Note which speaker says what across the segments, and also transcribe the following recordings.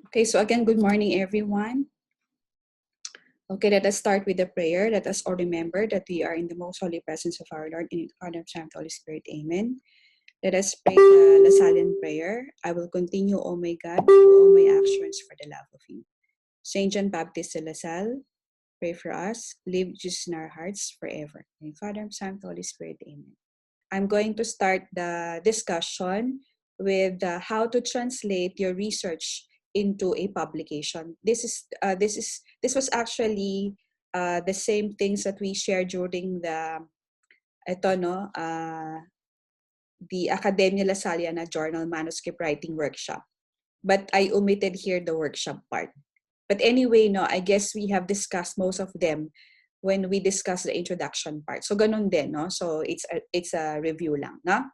Speaker 1: Okay, so again, good morning, everyone. Okay, let us start with the prayer. Let us all remember that we are in the most holy presence of our Lord in the honor of the Holy Spirit. Amen. Let us pray the Lasallian prayer. I will continue, O my God, to do all my actions for the love of you. Saint John Baptist de La Salle, pray for us. Live Jesus in our hearts forever. In the Father, and Son, and Holy Spirit. Amen. I'm going to start the discussion with how to translate your research into a publication. This was actually the same things that we shared during the Academia Lasaliana Journal Manuscript Writing Workshop. But I omitted here the workshop part. But anyway, no, I guess we have discussed most of them when we discuss the introduction part. So ganun din, no? So it's a review lang, no?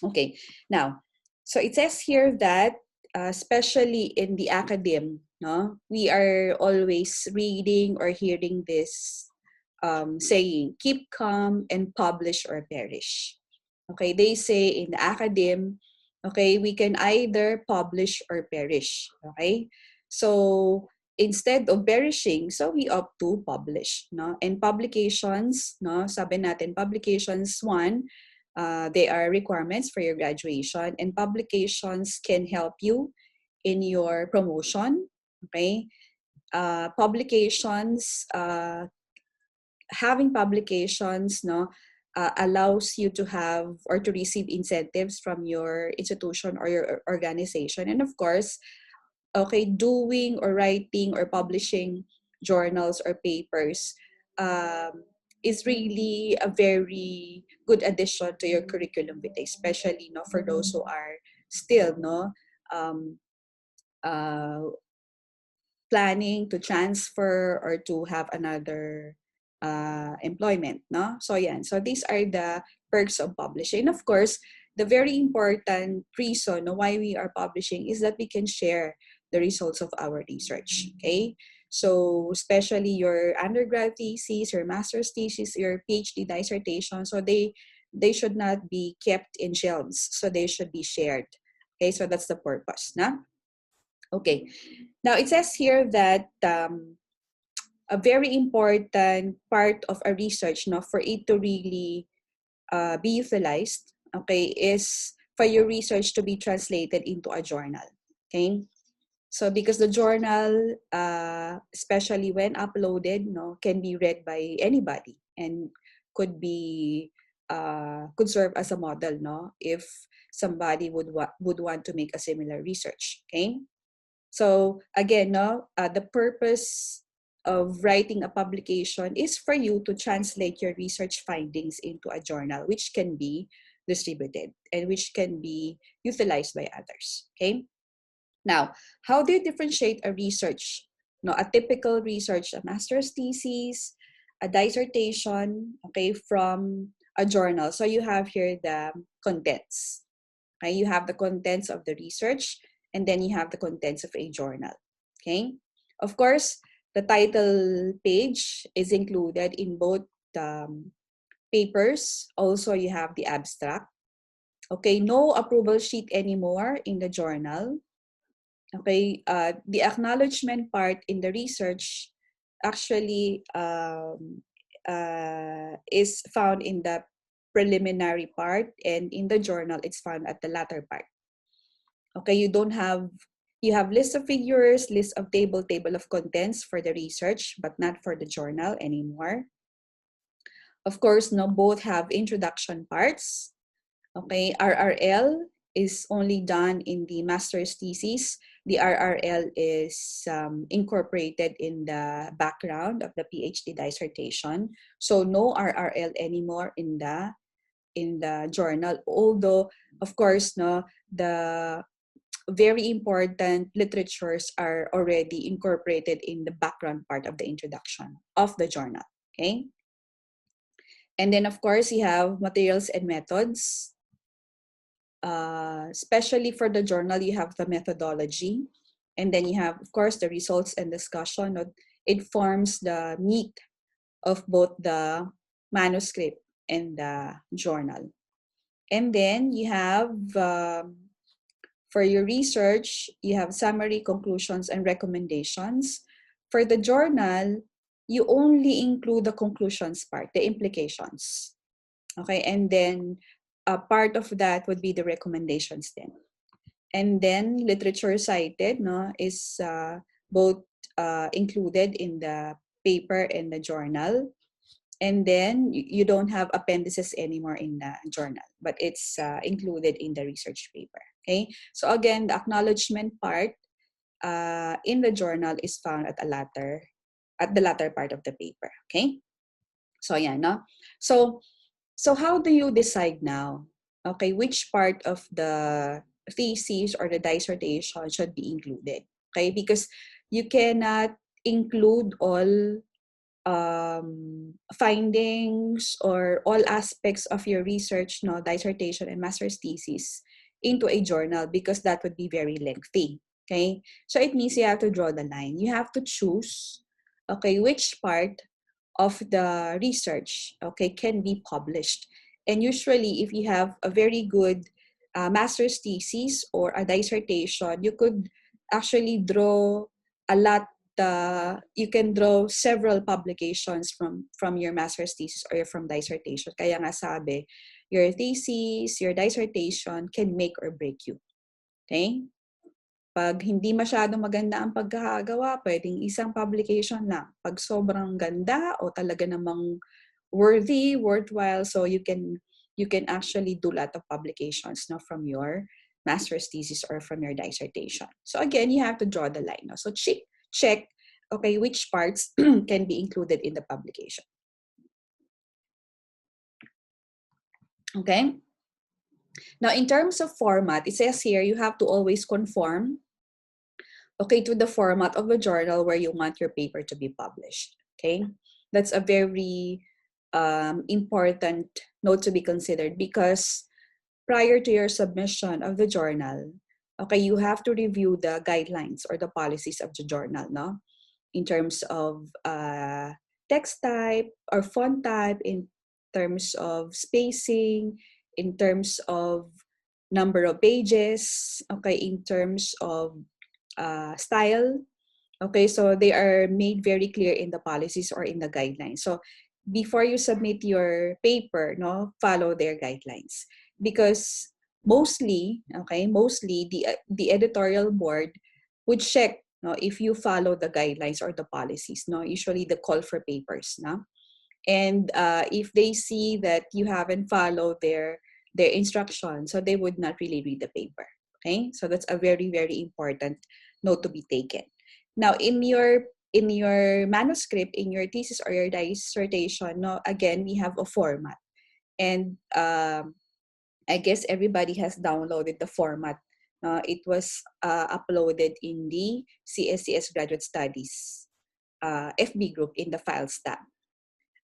Speaker 1: Okay. Now, so it says here that especially in the academe, no, we are always reading or hearing this saying, keep calm and publish or perish. Okay, they say in the academe, okay, we can either publish or perish. Okay, so instead of perishing, so we opt to publish. No, and publications, no, sabi natin publications one. They are requirements for your graduation, and publications can help you in your promotion. Okay, publications, having publications, no, allows you to have or to receive incentives from your institution or your organization, and of course, okay, doing or writing or publishing journals or papers is really a very good addition to your curriculum vitae, especially no for those who are still no um, uh, planning to transfer or to have another employment, no? So yeah, so these are the perks of publishing. Of course, the very important reason why we are publishing is that we can share the results of our research, okay? So especially your undergrad thesis, your master's thesis, your PhD dissertation, so they should not be kept in shelves, so they should be shared. Okay, so that's the purpose, no? Okay, now it says here that a very important part of a research, no, for it to really be utilized, okay, is for your research to be translated into a journal. Okay, so because the journal, especially when uploaded, no, can be read by anybody and could be could serve as a model, no, if somebody would want to make a similar research. Okay. So again, no, the purpose of writing a publication is for you to translate your research findings into a journal, which can be distributed and which can be utilized by others. Okay. Now, how do you differentiate a research? No, a typical research, a master's thesis, a dissertation, okay, from a journal. So you have here the contents. Okay, you have the contents of the research, and then you have the contents of a journal. Okay, of course, the title page is included in both papers. Also, you have the abstract. Okay, no approval sheet anymore in the journal. Okay, the acknowledgement part in the research actually is found in the preliminary part, and in the journal it's found at the latter part. Okay, you have list of figures, list of table of contents for the research, but not for the journal anymore. Of course, no, both have introduction parts. Okay, RRL is only done in the master's thesis. The RRL is incorporated in the background of the PhD dissertation. So no RRL anymore in the journal. Although, of course, no, the very important literatures are already incorporated in the background part of the introduction of the journal. Okay. And then, of course, you have materials and methods. Especially for the journal, you have the methodology. And then you have, of course, the results and discussion. It forms the meat of both the manuscript and the journal. And then you have For your research, you have summary, conclusions, and recommendations. For the journal, you only include the conclusions part, the implications. Okay, and then a part of that would be the recommendations then. And then literature cited, no, is both included in the paper and the journal. And then you don't have appendices anymore in the journal, but it's included in the research paper. Okay, so again, the acknowledgement part in the journal is found at the latter part of the paper. Okay, so yeah, no. So how do you decide now? Okay, which part of the thesis or the dissertation should be included? Okay, because you cannot include all findings or all aspects of your research, no, dissertation and master's thesis into a journal because that would be very lengthy. Okay, so it means you have to draw the line. You have to choose, okay, which part of the research, okay, can be published. And usually, if you have a very good master's thesis or a dissertation, you could actually draw a lot. You can draw several publications from your master's thesis or from dissertation. Kaya nga sabi, your thesis, your dissertation can make or break you. Okay? Pag hindi masyadong maganda ang pagkakagawa, pwedeng isang publication lang. Pag sobrang ganda o talaga namang worthwhile, so you can actually do a lot of publications, no, from your master's thesis or from your dissertation. So again, you have to draw the line. No? So check, okay, which parts can be included in the publication. Okay? Now, in terms of format, it says here you have to always conform, okay, to the format of the journal where you want your paper to be published. Okay, that's a very important note to be considered because prior to your submission of the journal, okay, you have to review the guidelines or the policies of the journal, no, in terms of text type or font type, in terms of spacing, in terms of number of pages, okay, in terms of style. Okay, so they are made very clear in the policies or in the guidelines. So before you submit your paper, no, follow their guidelines because mostly the editorial board would check, no, if you follow the guidelines or the policies, no, usually the call for papers, no, and if they see that you haven't followed their instructions, so they would not really read the paper. Okay, so that's a very, very important note to be taken. Now, in your manuscript, in your thesis or your dissertation, no, again, we have a format, and I guess everybody has downloaded the format. It was uploaded in the CSCS Graduate Studies FB group in the Files tab.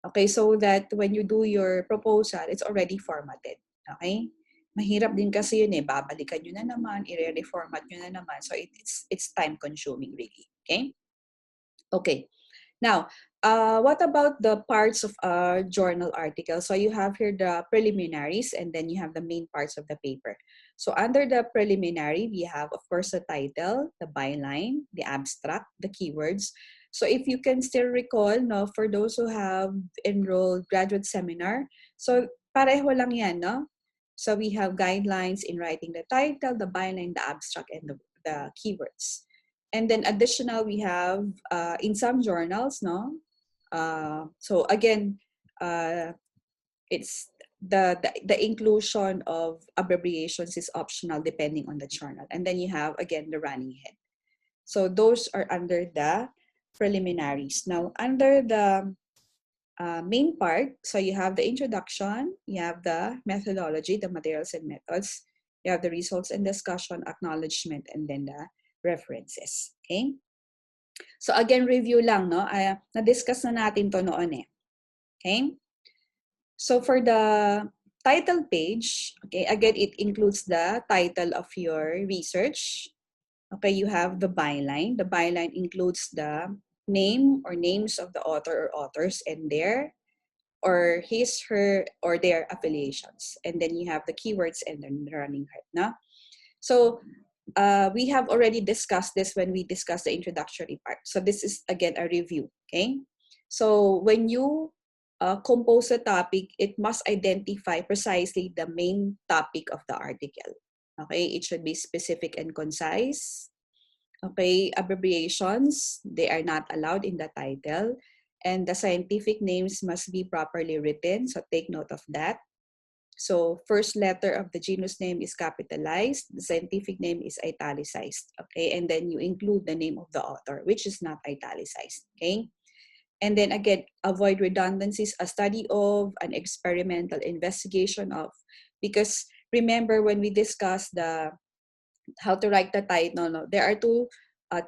Speaker 1: Okay, so that when you do your proposal, it's already formatted. Okay? Mahirap din kasi yun eh. Babalikan nyo na naman, i-reformat nyo na naman. So it's time consuming really. Okay? Okay. Now, what about the parts of a journal article? So you have here the preliminaries and then you have the main parts of the paper. So under the preliminary, we have, of course, the title, the byline, the abstract, the keywords. So if you can still recall, no, for those who have enrolled graduate seminar, so pareho lang yan, no? So we have guidelines in writing the title, the byline, the abstract, and the keywords. And then additional, we have in some journals, no? So again, it's the inclusion of abbreviations is optional depending on the journal. And then you have, again, the running head. So those are under the preliminaries. Now, under the main part, so you have the introduction, you have the methodology, the materials and methods, you have the results and discussion, acknowledgement, and then the references. Okay? So again, review lang, no? Na-discuss na natin to noon eh. Okay? So for the title page, okay, again, it includes the title of your research. Okay, you have the byline. The byline includes the name or names of the author or authors and their or his, her, or their affiliations. And then you have the keywords and then the running head. No? So we have already discussed this when we discussed the introductory part. So this is again a review, okay? So when you compose a topic, it must identify precisely the main topic of the article. Okay, it should be specific and concise. Okay, abbreviations, they are not allowed in the title. And the scientific names must be properly written, so take note of that. So first letter of the genus name is capitalized, the scientific name is italicized, okay? And then you include the name of the author, which is not italicized, okay? And then again, avoid redundancies, a study of, an experimental investigation of, because remember when we discussed the how to write the title, no, there are two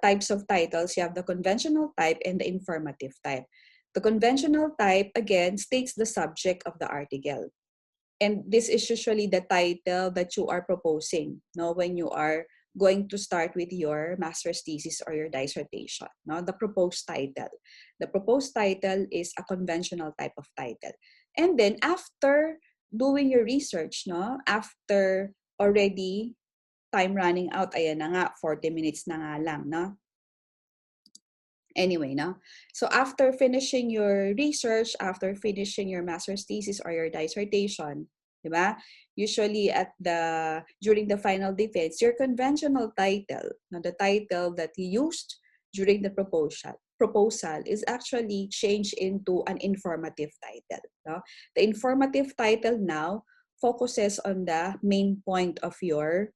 Speaker 1: types of titles. You have the conventional type and the informative type. The conventional type, again, states the subject of the article. And this is usually the title that you are proposing, no, when you are going to start with your master's thesis or your dissertation, no, the proposed title. The proposed title is a conventional type of title. And then after doing your research, no, after already time running out, ayan na nga, 40 minutes na nga lang, no? Anyway, no? So after finishing your research, after finishing your master's thesis or your dissertation, di ba? Usually during the final defense, your conventional title, no, the title that you used during the proposal is actually changed into an informative title. No? The informative title now focuses on the main point of your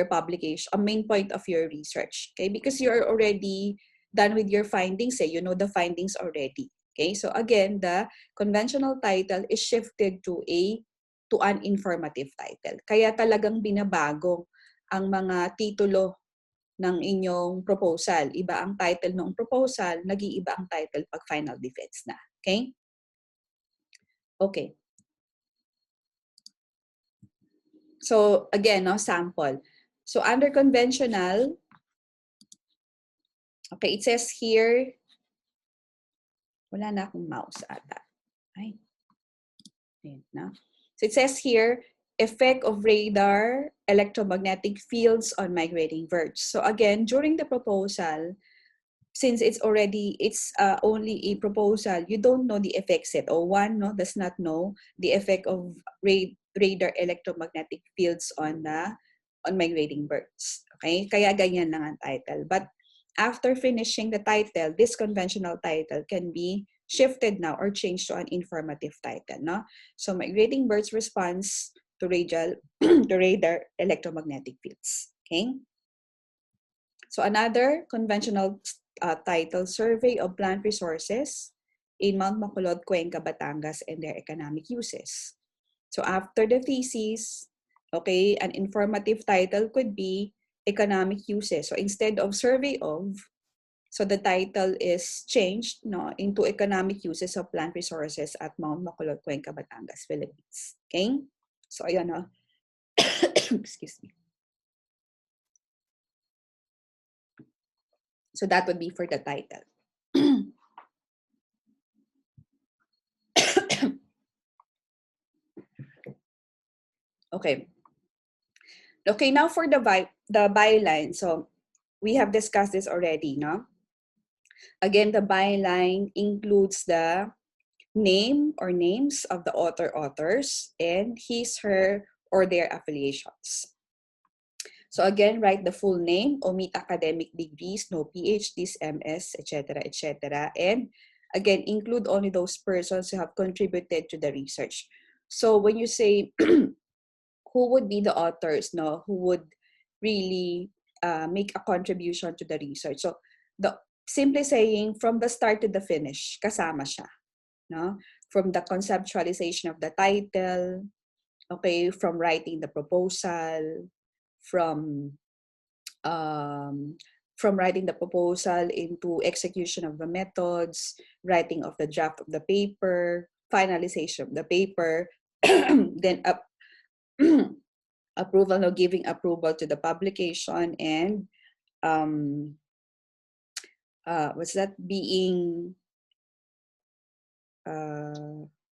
Speaker 1: publication, a main point of your research. Okay, because you're already done with your findings, you know the findings already. Okay, so again, the conventional title is shifted to an informative title. Kaya talagang binabago ang mga titulo ng inyong proposal. Iba ang title ng proposal, nag-iiba ang title pag final defense na. Okay? Okay. So again, no, sample. So under conventional, okay, it says here, wala na akong mouse ata. Ay. Ayan na. So it says here, effect of radar electromagnetic fields on migrating birds. So again, during the proposal, since it's only a proposal, you don't know the effects yet. Or one does not know the effect of radar electromagnetic fields on migrating birds. Okay? Kaya ganyan lang ang title. But after finishing the title, this conventional title can be shifted now or changed to an informative title. No? So migrating birds response to radar electromagnetic fields. Okay? So another conventional title, Survey of Plant Resources in Mount Bacolod, Cuenca, Batangas, and their economic uses. So after the thesis, okay, an informative title could be economic uses. So instead of survey of, so the title is changed into economic uses of plant resources at Mount Bacolod, Cuenca, Batangas, Philippines. Okay? So ayan na. Excuse me. So that would be for the title. Okay. Okay, now for the byline. So we have discussed this already, no? Again, the byline includes the name or names of the authors and his, her, or their affiliations. So again, write the full name, omit academic degrees, no PhDs, MS, etc., etc. And again, include only those persons who have contributed to the research. So when you say who would be the authors, who would really make a contribution to the research. So the simply saying from the start to the finish, kasama siya, no? From the conceptualization of the title, okay, from writing the proposal, from writing the proposal into execution of the methods, writing of the draft of the paper, finalization of the paper, then approval or giving approval to the publication, and being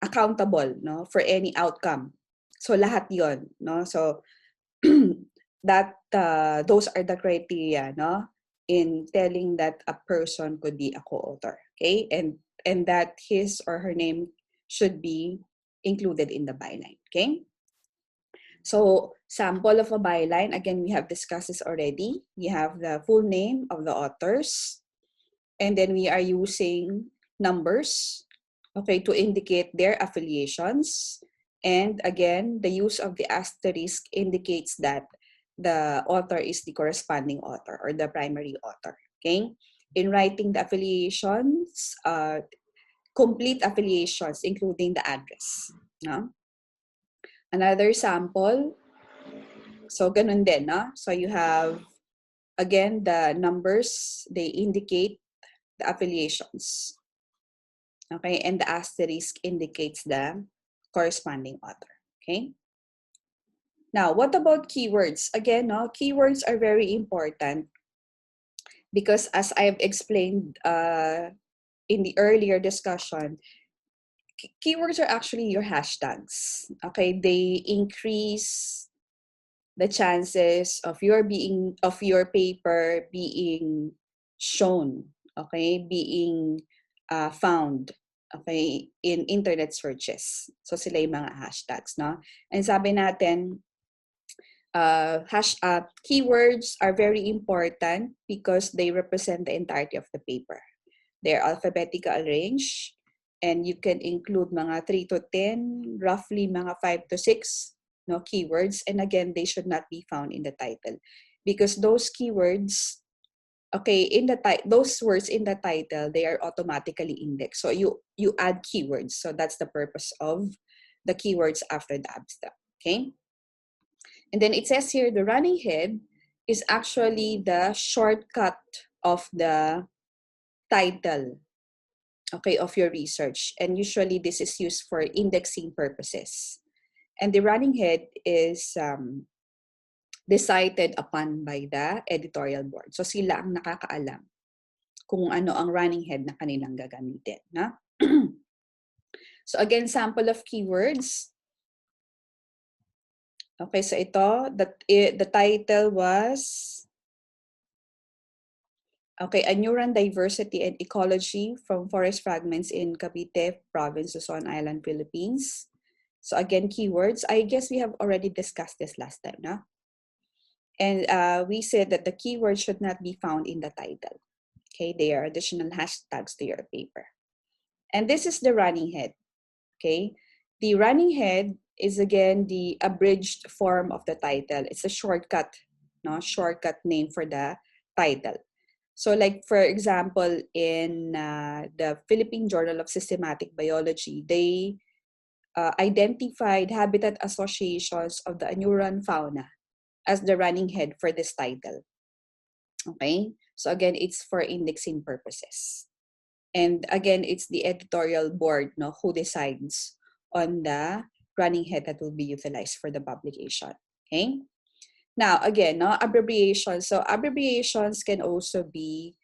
Speaker 1: accountable for any outcome. So lahat yon, no? So those are the criteria, no, in telling that a person could be a co-author, okay, and that his or her name should be included in the byline, okay. So sample of a byline, again, we have discussed this already. We have the full name of the authors, and then we are using numbers, okay, to indicate their affiliations. And again, the use of the asterisk indicates that the author is the corresponding author or the primary author, okay? In writing the affiliations, complete affiliations, including the address. No? Another sample, so ganun din, no? So you have, again, the numbers, they indicate the affiliations. Okay, and the asterisk indicates the corresponding author. Okay. Now, what about keywords? Again, no, keywords are very important because, as I've explained in the earlier discussion, keywords are actually your hashtags. Okay, they increase the chances of your paper being shown, okay, being found, okay, in internet searches. So sila yung mga hashtags, no? And sabi natin, keywords are very important because they represent the entirety of the paper. They're alphabetical arranged, and you can include mga 3 to 10, roughly mga 5 to 6, no, keywords. And again, they should not be found in the title because those keywords, okay, in the those words in the title, they are automatically indexed. So you add keywords. So that's the purpose of the keywords after the abstract, okay? And then it says here, the running head is actually the shortcut of the title, okay, of your research. And usually this is used for indexing purposes. And the running head is decided upon by the editorial board. So sila ang nakakaalam kung ano ang running head na kanilang gagamitin. Na? So again, sample of keywords. Okay, so ito, the title was, okay, a neuron diversity and ecology from forest fragments in Cavite Province, Luzon Island, Philippines. So again, keywords. I guess we have already discussed this last time, no? And we said that the keywords should not be found in the title. Okay, they are additional hashtags to your paper. And this is the running head. Okay, the running head is again the abridged form of the title. It's a shortcut, no, shortcut name for the title. So like, for example, in the Philippine Journal of Systematic Biology, they identified habitat associations of the Anuran fauna as the running head for this title. Okay, so again, it's for indexing purposes. And again, it's the editorial board, no, who decides on the running head that will be utilized for the publication. Okay. Now, again, no, abbreviations. So abbreviations can also be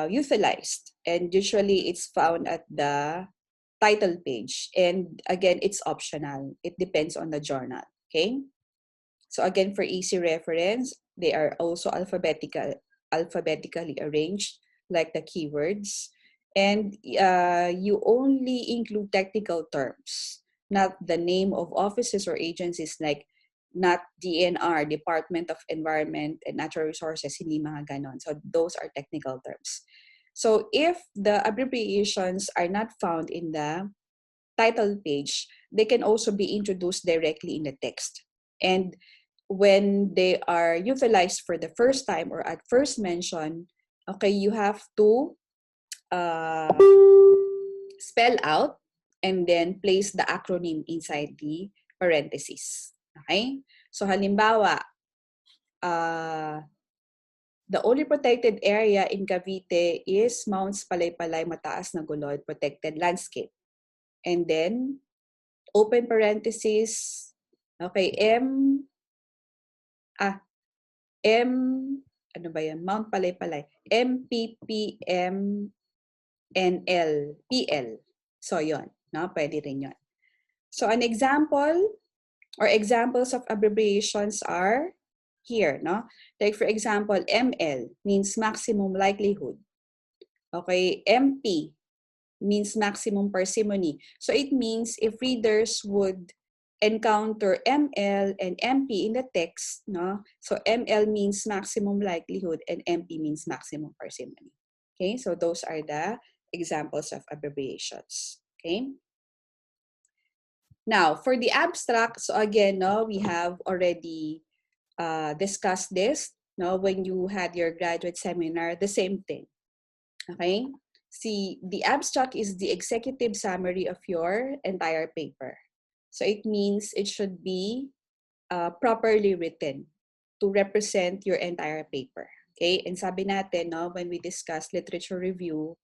Speaker 1: utilized, and usually it's found at the title page. And again, it's optional. It depends on the journal. Okay. So again, for easy reference, they are also alphabetically arranged, like the keywords. And you only include technical terms, not the name of offices or agencies, like not DNR, Department of Environment and Natural Resources, hindi mga ganon. So those are technical terms. So if the abbreviations are not found in the title page, they can also be introduced directly in the text. And when they are utilized for the first time or at first mention, okay, you have to spell out and then place the acronym inside the parentheses. Okay? So halimbawa, the only protected area in Cavite is Mounts Palaypalay Mataas na Gulod Protected Landscape. And then, open parentheses, okay, ano ba yan? Mount Palaypalay. MPPMNL, So, yon, no? Pwede rin yon. So, an example or examples of abbreviations are here, no? Like for example, ML means maximum likelihood. Okay, MP means maximum parsimony. So it means if readers would encounter ML and MP in the text, no? So ML means maximum likelihood and MP means maximum parsimony. Okay, so those are the examples of abbreviations. Okay. Now, for the abstract, so again, no, we have already discussed this, no, when you had your graduate seminar, the same thing. Okay. See, the abstract is the executive summary of your entire paper. So it means it should be properly written to represent your entire paper. Okay? And sabi natin, no, when we discuss literature review,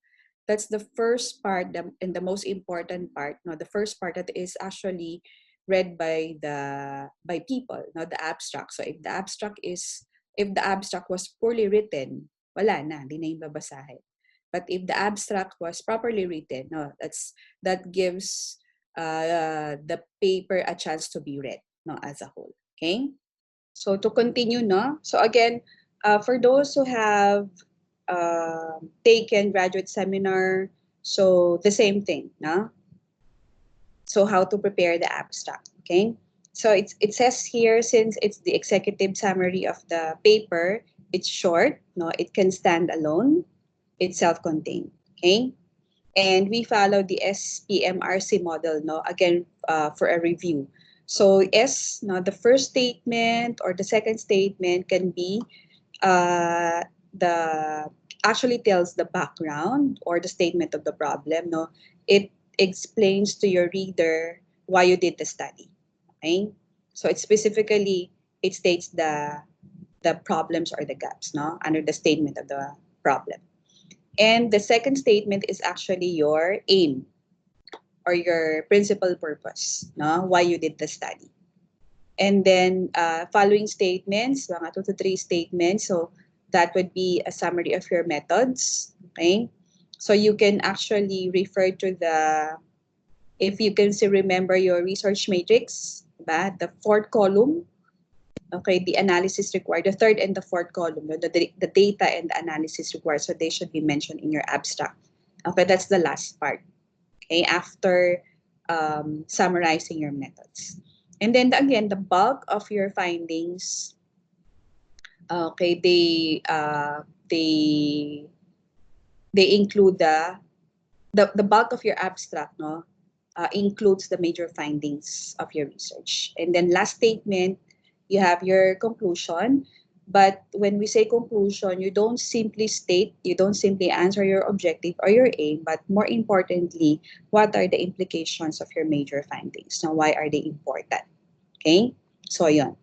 Speaker 1: that's the first part and the most important part. No, the first part that is actually read by people, not the abstract. So if the abstract was poorly written, wala na, hindi na yung babasahin. But if the abstract was properly written, no, that gives the paper a chance to be read, no, as a whole. Okay. So to continue, no. So again, for those who have taken graduate seminar, so the same thing, no. So how to prepare the abstract. Okay. So it says here, since it's the executive summary of the paper, it's short, no. It can stand alone. It's self-contained. Okay. And we follow the SPMRC model, no, again, for a review. So S, no, the first statement or the second statement can be the actually tells the background or the statement of the problem. No, it explains to your reader why you did the study. Okay, so it states the problems or the gaps, no, under the statement of the problem. And the second statement is actually your aim or your principal purpose, no? Why you did the study. And then following statements, mga 2 to 3 statements. So that would be a summary of your methods. Okay. So you can actually refer to if you can still remember your research matrix, the fourth column. Okay, the analysis required, the third and the fourth column, the data and the analysis required, so they should be mentioned in your abstract. Okay, that's the last part. Okay, after summarizing your methods. And then again, the bulk of your findings, okay, they include the bulk of your abstract, no, includes the major findings of your research. And then last statement, you have your conclusion. But when we say conclusion, you don't simply answer your objective or your aim, but more importantly, what are the implications of your major findings? Now, why are they important? Okay, so yun.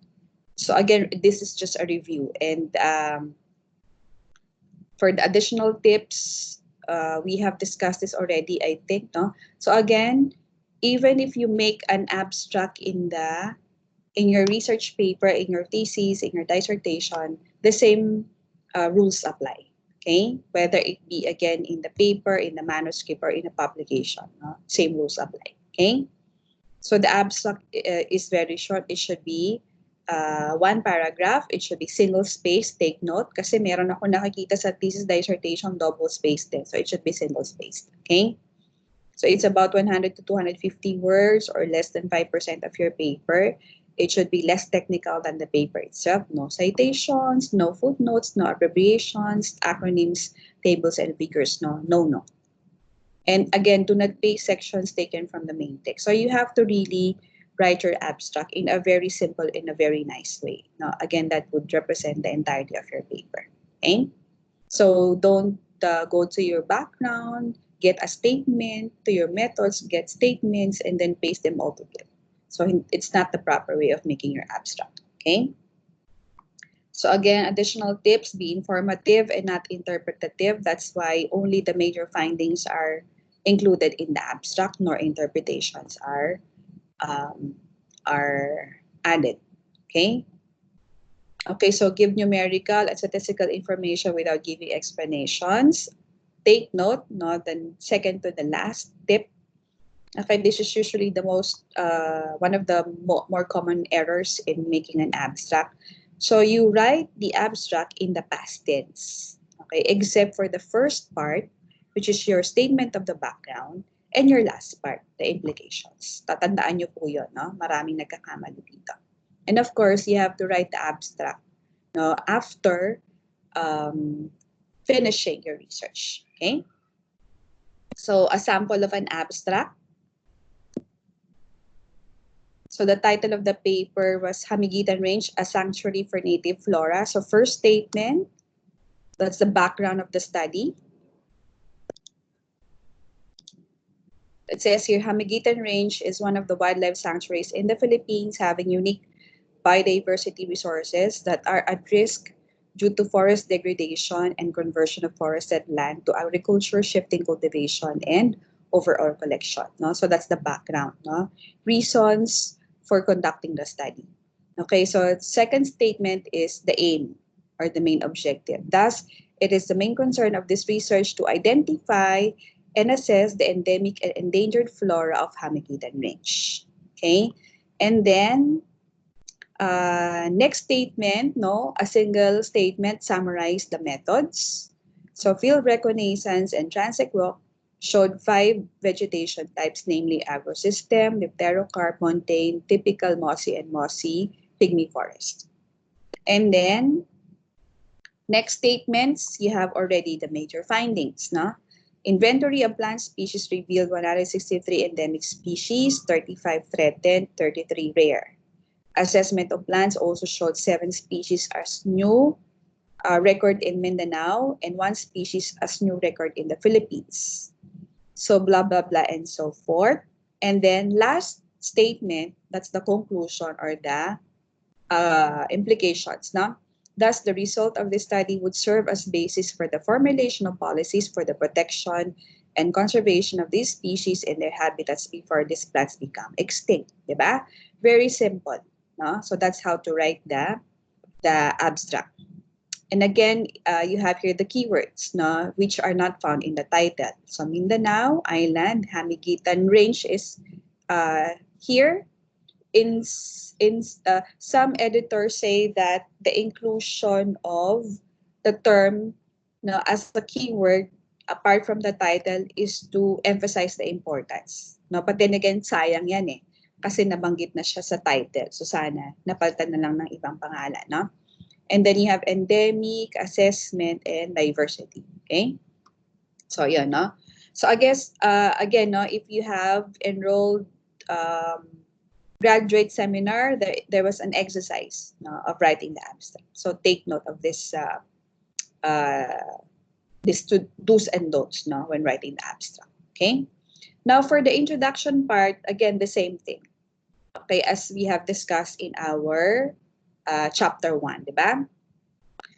Speaker 1: So again, this is just a review. And for the additional tips, we have discussed this already, I think, no? So again, even if you make an abstract in your research paper, in your thesis, in your dissertation, the same rules apply. Okay, whether it be again in the paper, in the manuscript, or in a publication, no? Same rules apply. Okay, so the abstract is very short. It should be one paragraph. It should be single space. Take note, kasi meron ako nakikita sa thesis dissertation double spaced din. So it should be single spaced. Okay. So it's about 100 to 250 words or less than 5% of your paper. It should be less technical than the paper itself. No citations, no footnotes, no abbreviations, acronyms, tables, and figures. No. And again, do not paste sections taken from the main text. So you have to really write your abstract in a very simple, in a very nice way. No, again, that would represent the entirety of your paper. Okay? So don't go to your background, get a statement, to your methods, get statements, and then paste them all together. So it's not the proper way of making your abstract. Okay? So again, additional tips, be informative and not interpretative. That's why only the major findings are included in the abstract, nor interpretations are added. Okay? Okay, so give numerical and statistical information without giving explanations. Take note, no, the second to the last tip. Okay, this is usually the most one of the more common errors in making an abstract. So you write the abstract in the past tense, okay, except for the first part, which is your statement of the background, and your last part, the implications. Tatandaan nyo po yun, no? Maraming nagkakamali dito. And of course, you have to write the abstract, no, after finishing your research, okay? So a sample of an abstract. So the title of the paper was Hamiguitan Range, a Sanctuary for Native Flora. So first statement, that's the background of the study. It says here, Hamiguitan Range is one of the wildlife sanctuaries in the Philippines, having unique biodiversity resources that are at risk due to forest degradation and conversion of forested land to agriculture, shifting cultivation, and overall collection. No? So that's the background. No? Reasons for conducting the study. Okay, so second statement is the aim or the main objective. Thus, it is the main concern of this research to identify and assess the endemic and endangered flora of Hamiguitan Range. Okay, and then next statement, no, a single statement summarized the methods. So field reconnaissance and transect walk showed 5 vegetation types, namely agrosystem, dipterocarp, montane, typical mossy and mossy, pygmy forest. And then next statements, you have already the major findings, no? Inventory of plant species revealed 163 endemic species, 35 threatened, 33 rare. Assessment of plants also showed 7 species as new record in Mindanao and 1 species as new record in the Philippines. So blah, blah, blah, and so forth. And then last statement, that's the conclusion or the implications. No? Thus, the result of this study would serve as basis for the formulation of policies for the protection and conservation of these species and their habitats before these plants become extinct. Diba? Very simple. No? So that's how to write the abstract. And again, you have here the keywords, no, which are not found in the title. So Mindanao, Island, Hamiguitan Range is here. In some editors say that the inclusion of the term, no, as a keyword apart from the title is to emphasize the importance. No, but then again, sayang yan eh. Kasi nabanggit na siya sa title. So sana napalitan na lang ng ibang pangalan, no? And then you have endemic, assessment, and diversity. Okay? So, yun, no? So, I guess, again, no, if you have enrolled graduate seminar, there was an exercise, no, of writing the abstract. So, take note of this, this do's and don'ts, no, when writing the abstract. Okay? Now, for the introduction part, again, the same thing. Okay, as we have discussed in our chapter 1, diba?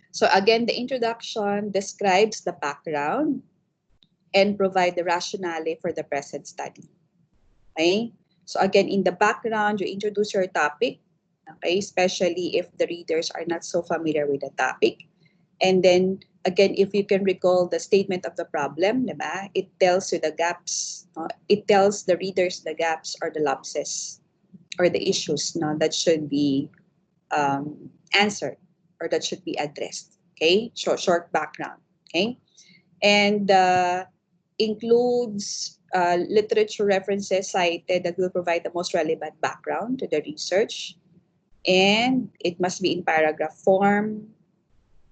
Speaker 1: So again, the introduction describes the background and provide the rationale for the present study. Okay? So again, in the background, you introduce your topic, okay, especially if the readers are not so familiar with the topic. And then again, if you can recall the statement of the problem, diba? It tells you the gaps, it tells the readers the gaps or the lapses or the issues, no, that should be answered or that should be addressed. Okay, short background. Okay, and includes literature references cited that will provide the most relevant background to the research, and it must be in paragraph form.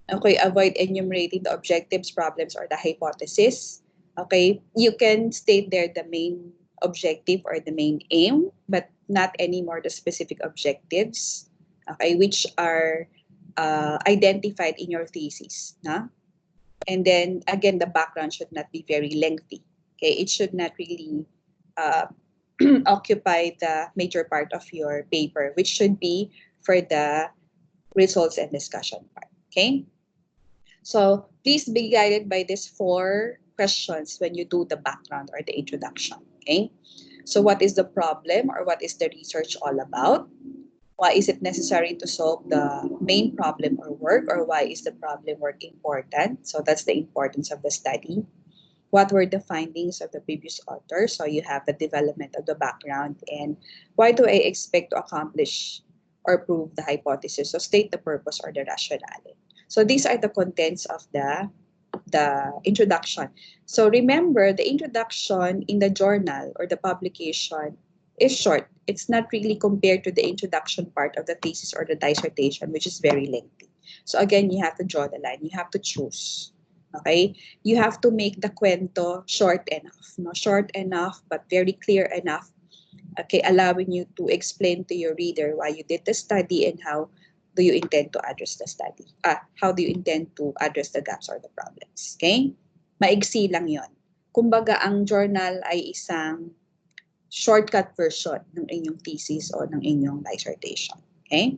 Speaker 1: Okay, avoid enumerating the objectives, problems, or the hypothesis. Okay, you can state there the main objective or the main aim, but not anymore the specific objectives, okay, which are identified in your thesis. No? And then again, the background should not be very lengthy. Okay, it should not really occupy the major part of your paper, which should be for the results and discussion part. Okay. So please be guided by these 4 questions when you do the background or the introduction. Okay. So what is the problem or what is the research all about? Why is it necessary to solve the main problem or work, or why is the problem work important? So that's the importance of the study. What were the findings of the previous author? So you have the development of the background, and why do I expect to accomplish or prove the hypothesis. So state the purpose or the rationale. So these are the contents of the introduction. So remember, the introduction in the journal or the publication is short. It's not really compared to the introduction part of the thesis or the dissertation, which is very lengthy. So again, you have to draw the line. You have to choose. Okay? You have to make the cuento short enough. No? Short enough, but very clear enough. Okay, allowing you to explain to your reader why you did the study and how do you intend to address the study? How do you intend to address the gaps or the problems? Okay? Maigsi lang yon. Kumbaga, ang journal ay isang shortcut version ng inyong thesis o ng inyong dissertation. Okay?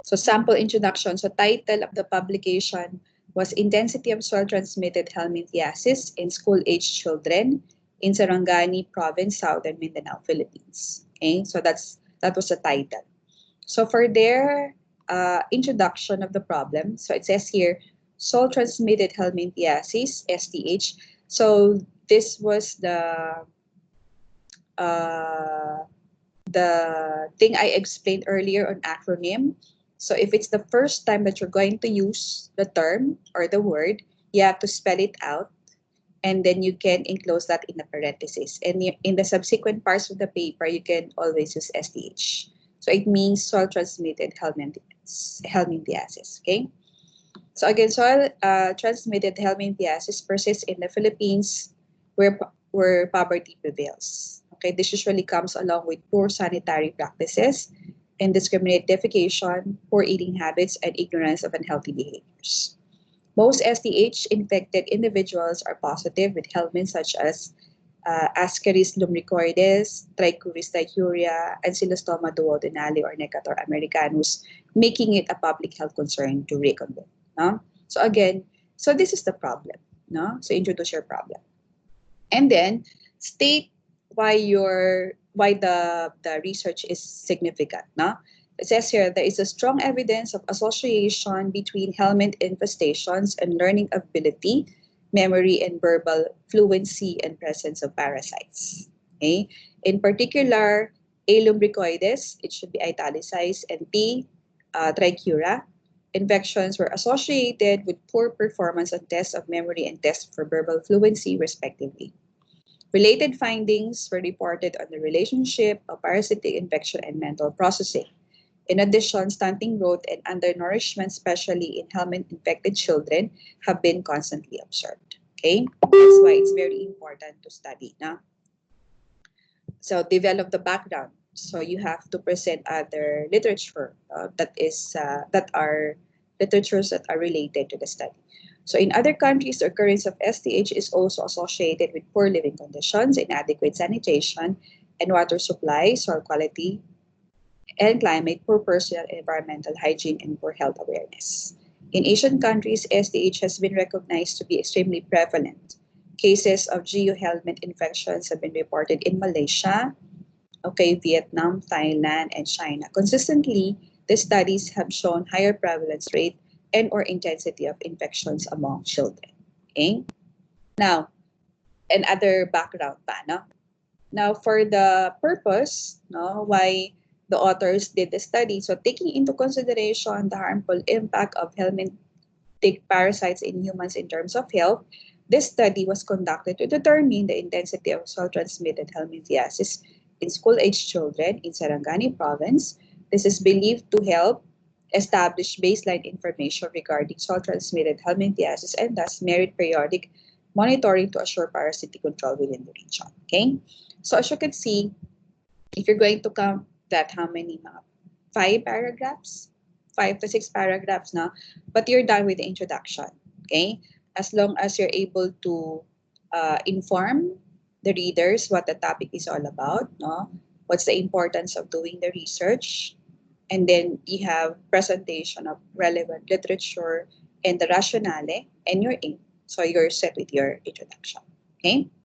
Speaker 1: So sample introduction. So title of the publication was Intensity of Soil-Transmitted Helminthiasis in School-Aged Children in Sarangani Province, Southern Mindanao, Philippines. Okay? So that was the title. So for their introduction of the problem, so it says here, soil-transmitted helminthiasis, STH. So this was the thing I explained earlier on acronym. So if it's the first time that you're going to use the term or the word, you have to spell it out, and then you can enclose that in a parenthesis. And in the subsequent parts of the paper, you can always use STH. So it means soil-transmitted helminthiasis, okay? So again, soil-transmitted helminthiasis persists in the Philippines where poverty prevails. Okay, this usually comes along with poor sanitary practices, indiscriminate defecation, poor eating habits, and ignorance of unhealthy behaviors. Most STH-infected individuals are positive with helminths such as Ascaris lumbricoides, Trichuris trichuria, and Xylostoma duodenale or Necator americanus, making it a public health concern to reckon with. No? So again, so this is the problem. No? So introduce your problem. And then state why the research is significant. No? It says here there is a strong evidence of association between helminth infestations and learning ability, memory, and verbal fluency and presence of parasites. Okay? In particular, A. lumbricoides, it should be italicized, and T. Trichura, infections were associated with poor performance on tests of memory and tests for verbal fluency, respectively. Related findings were reported on the relationship of parasitic infection and mental processing. In addition, stunting growth and undernourishment, especially in helminth-infected children, have been constantly observed. Okay? That's why it's very important to study. No? So develop the background. So you have to present other literature that are literatures that are related to the study. So in other countries, the occurrence of STH is also associated with poor living conditions, inadequate sanitation and water supply, soil quality, and climate, poor personal and environmental hygiene, and poor health awareness. In Asian countries, STH has been recognized to be extremely prevalent. Cases of geohelminth infections have been reported in Malaysia, Vietnam, Thailand, and China. Consistently, the studies have shown higher prevalence rate and or intensity of infections among children. Okay? Now, another background pa, no? Now, for the purpose, no, why the authors did the study, so taking into consideration the harmful impact of helminthic parasites in humans in terms of health, this study was conducted to determine the intensity of soil-transmitted helminthiasis in school-aged children in Sarangani Province. This is believed to help establish baseline information regarding soil-transmitted helminthiasis and thus merit periodic monitoring to assure parasitic control within the region. Okay? So as you can see, if you're going to count that, how many? 5 paragraphs? 5 to 6 paragraphs now, but you're done with the introduction. Okay? As long as you're able to inform the readers what the topic is all about, no? What's the importance of doing the research, and then you have presentation of relevant literature and the rationale, and you're in. So you're set with your introduction. Okay?